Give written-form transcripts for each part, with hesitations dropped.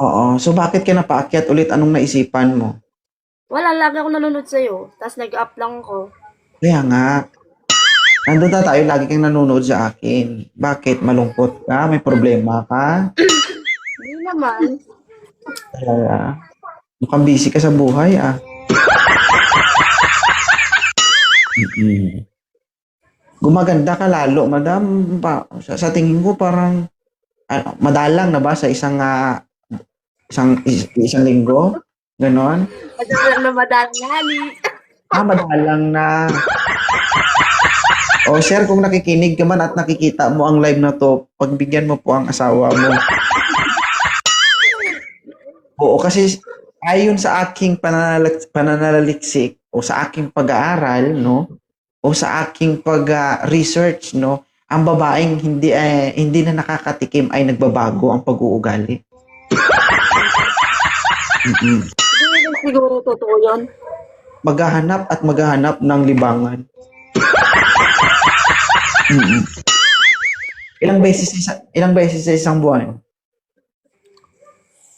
Oo. So, bakit ka napaakyat ulit? Anong naisipan mo? Wala, lagi ako nanonood sa'yo. Tapos nag-up lang ako. Kaya nga, nandun na tayo, lagi kang nanonood sa akin. Bakit? Malungkot ka? May problema ka? Hindi naman. Talaga? Mukhang busy ka sa buhay, ah. Mm. Gumaganda ka lalo, madam. Sa tingin ko parang madalang na ba sa isang linggo? Ganon? Madalang na madalang yani. Madalang na. O, sir, kung nakikinig ka man at nakikita mo ang live na to, pagbigyan mo po ang asawa mo. Oo, kasi ayon sa aking pananaliksik o sa aking pag-aaral, no? O sa aking pag-research, no? Ang babaeng hindi na nakakatikim ay nagbabago ang pag-uugali. Mm-mm. Hindi rin siguro totoo yun. Maghahanap at maghahanap ng libangan. Mm-mm. Ilang beses sa isang buwan?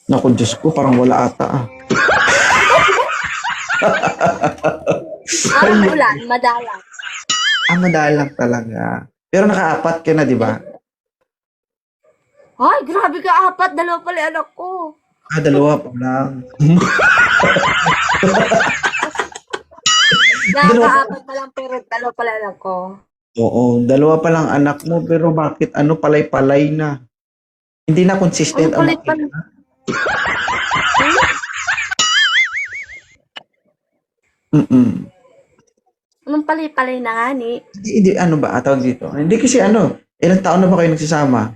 Naku, Diyos ko, parang wala ata ah. Ulan, madalang. Madalang talaga. Pero nakaapat ka na, di ba? Ay, grabe ka, 4. Dalawa pala yung anak ko. Dalawa pa lang. Nakaka-4 pa lang pero dalawa pala yung anak ko. Oo, dalawa pa lang anak mo, pero bakit palay-palay na? Hindi na consistent ang Palit-palit. makina. Mm-mm. Anong palay-palay na nga ni? Hindi, ano ba, tawag dito? Hindi kasi ilang taon na ba kayo nagsasama?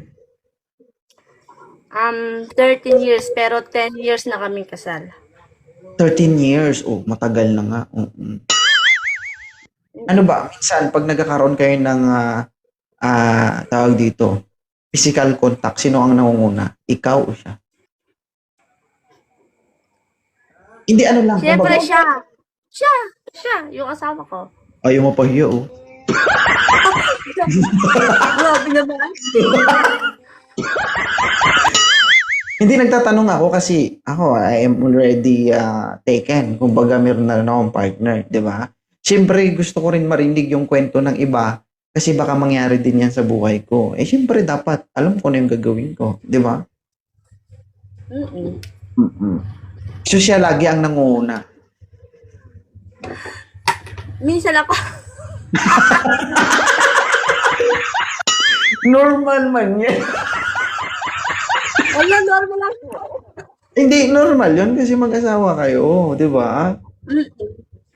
13 years pero 10 years na kaming kasal. 13 years. Oh, matagal na nga. Ano ba, minsan, pag nagkakaroon kayo ng, tawag dito, physical contact, sino ang nangunguna? Ikaw o siya? Hindi, ano lang. Siyempre kumbaga, siya, yung asawa ko. ayaw mo pa hiyo, oh. Grabe naman. Hindi, nagtatanong ako kasi I am already taken. Kumbaga, meron na akong partner, di ba? Siyempre, gusto ko rin marinig yung kwento ng iba kasi baka mangyari din yan sa buhay ko. Siyempre, dapat alam ko na yung gagawin ko, di ba? Mm-mm. So, siya lagi ang nanguna. Minsan ako. Normal man yan. Wala, normal lang po. Hindi, normal yun kasi mag-asawa kayo, di ba?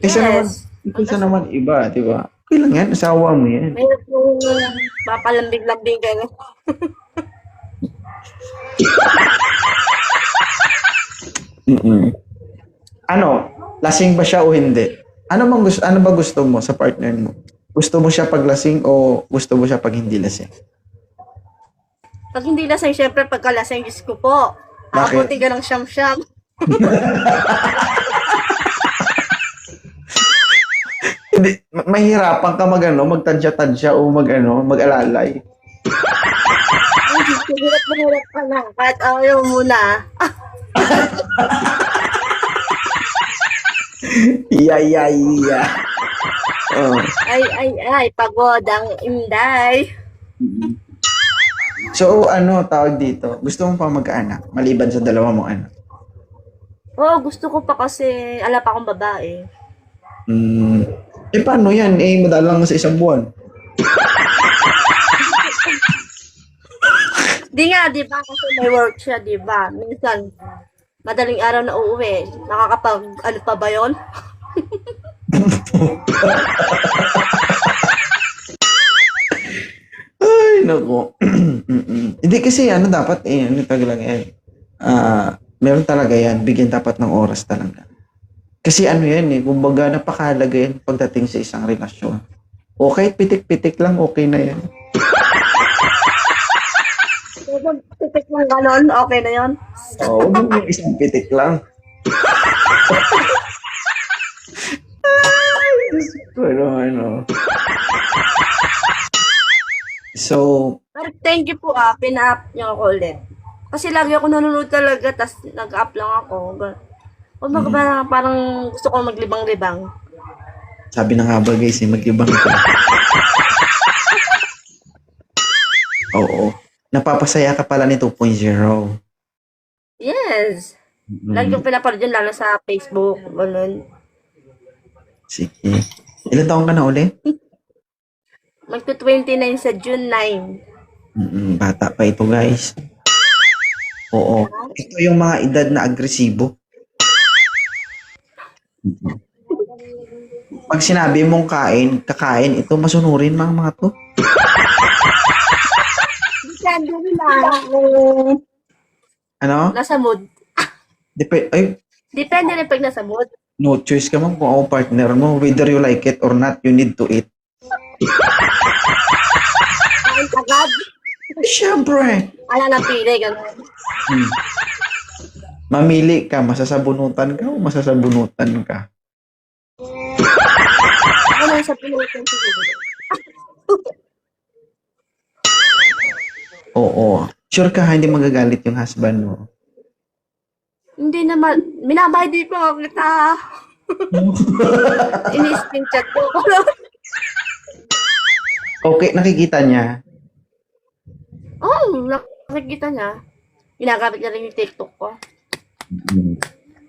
Kaysa naman iba, di ba? Okay lang yan, asawa mo yan. Mayroon po papalambing-lambing kayo. Lasing ba siya o hindi? Ano ba gusto mo sa partner mo? Gusto mo siya pag lasing o gusto mo siya pag hindi lasing? Pag hindi lasing, syempre pagkalasing, Diyos ko po. Bakit? Abuti ka ng siyam-siyam. Hindi, mahirapan ka magtansya-tansya o mag-alalay. Ay, Diyos ko, hirap ka na. Kahit ayaw muna. Iya. Oh. Ay, pagod ang inday. So, tawag dito? Gusto mo pa mag-anak? Maliban sa dalawa mong anak? Oo, gusto ko pa kasi ala pa akong babae. Paano yan? Madalang sa isang buwan. Di nga, di ba? Kasi may work siya, di ba? Minsan, madaling araw na uuwi. Ano pa ba yun? Ay, naku. Hindi kasi dapat talaga yan. Meron talaga yan. Bigyan dapat ng oras talaga. Kasi yan kumbaga napakahalaga yan pagdating sa isang relasyon. O kahit pitik-pitik lang, okay na yan. Pitik ng ganon, okay na yun? Oo, yung isang pitik lang. So, Pero thank you po, pina-up niyo ako ulit. Kasi lagi ako nanonood talaga, tas nag-up lang ako. O parang gusto ko maglibang-libang. Sabi na nga ba guys, mag-ibang ka. Oo. Napapasaya ka pala ni 2.0. Yes. Lagi Mm, ko pinapanood yun, lalo sa Facebook. Ganun. sige. Ilan taon ka na uli? Magto-29 sa June 9. Bata pa ito guys. Oo. Ito yung mga edad na agresibo. Mm. Pag sinabi mong kakain, ito masunurin mga to. Depende lang kung Ano? nasa mood. Ay, Depende rin pag nasa mood. no choice ka man kung ako partner mo. Whether you like it or not, you need to eat. Kain agad. Siyempre. Wala nang pili, ganun. Hmm. Mamili ka, masasabunutan ka o masasabunutan ka? Ako lang sa pinutin siguro. Oo. Sure ka hindi magagalit yung husband mo? Hindi naman. Minabay di pa kita. Ini-screenshot ko. Okay, nakikita niya. Oh, nakikita niya. Ginagamit niya rin yung TikTok ko.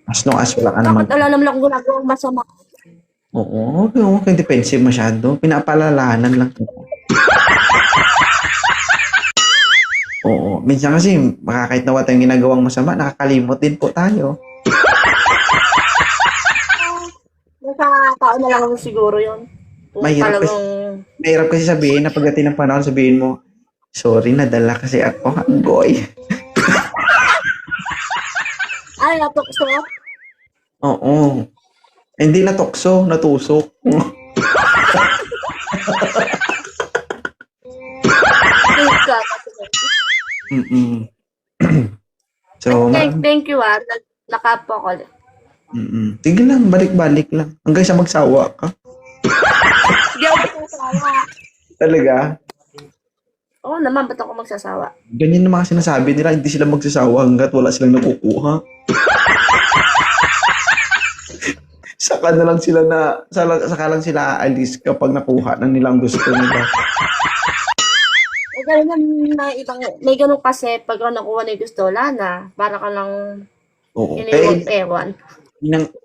As long as wala ka naman. Bakit alam lang kung ginagawang masama? Oo, okay, defensive masyado. Pinapalalahanan lang. Oo. Minsan kasi, kahit na wala tayong ginagawang masama, nakakalimot din po tayo. Nasa tao na lang siguro yun. Kung Mahirap talagang... Mahirap kasi sabihin na pagdating ng panahon, sabihin mo, sorry, nadala kasi ako, hanggoy. Ay, natukso. Oo. Hindi natukso, natusok. Ka. Mm-mm. So, Thank you nakapo ko. tigil lang, balik-balik lang. Hanggang sa magsawa ka. Hindi ako magsasawa. Talaga? Oo naman, ba't ako magsasawa? Ganyan naman kasi sinasabi nila, hindi sila magsasawa hanggat wala silang nakukuha. Saka lang sila aalis kapag nakuha na nilang gusto nila. Ganun na ibang, may ganun kasi pag nakuha na yung gusto, wala na. Para ka lang Oo. iniwag-ewan.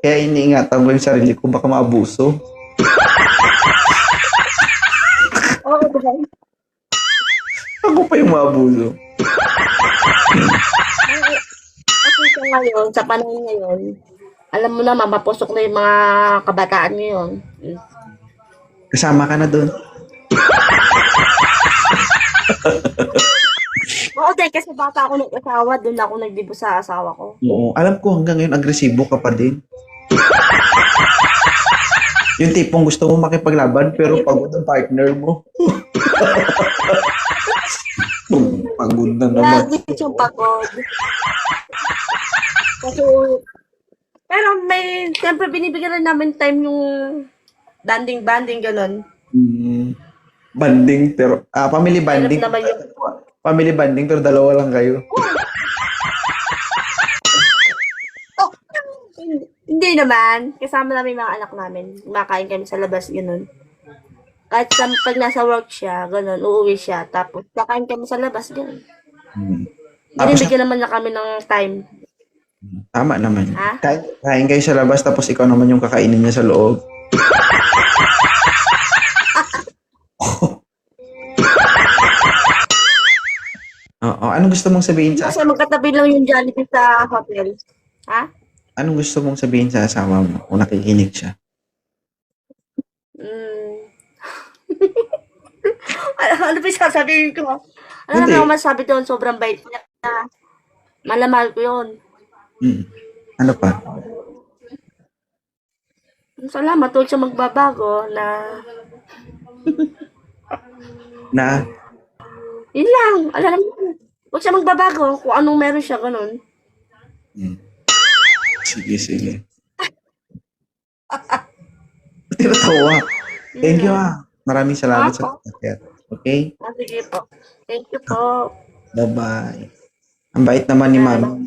Kaya iniingatan ko yung sarili ko, baka maabuso. Oo, diba? Ako pa yung maabuso. Kasi sa ngayon, sa panahon ngayon, alam mo naman, mapusok na yung mga kabataan ngayon. Kasama ka na doon. Oo, dahil kasi bata ako nag-asawa, doon ako nagdibo sa asawa ko. Oo. Alam ko hanggang ngayon, agresibo ka pa din. Yung tipong gusto mo makipaglaban, pero pagod ang partner mo. Pagod na naman. Lagi siyang pagod. Kasi, pero siyempre binibigyan rin namin time yung banding-banding, gano'n. Banding, pero, family banding. Hirap naman yung, Family banding, pero dalawa lang kayo. hindi naman. Kasama namin yung mga anak namin. Kumakain kami sa labas, gano'n. Kahit pag nasa work siya, gano'n, uuwi siya. Tapos, kakain kami sa labas, gano'n. Tapos, Binibigyan naman na kami ng time. tama naman. Ha? Kain kayo sa labas, tapos ikaw naman yung kakainin niya sa loob. Oo. Anong gusto mong sabihin sa Kasi magkatabi lang yung Jollibee sa hotel. Ha? Anong gusto mong sabihin sa asawa mo kung nakikinig siya? Ano ba yung sasabihin ko? Ano Hindi. naman ako masasabi doon? Sobrang bait niya. Malamahal ko yun. Ano pa? Salamat. Huwag siya magbabago na... Na? Yun lang. Alam mo. Huwag siya magbabago kung anong meron siya. Ganun. Sige. Tinatawa. Thank you Maraming salamat sa pagkakit. Okay? Sige po. Thank you po. Bye-bye. Ang bait naman ni ma'am.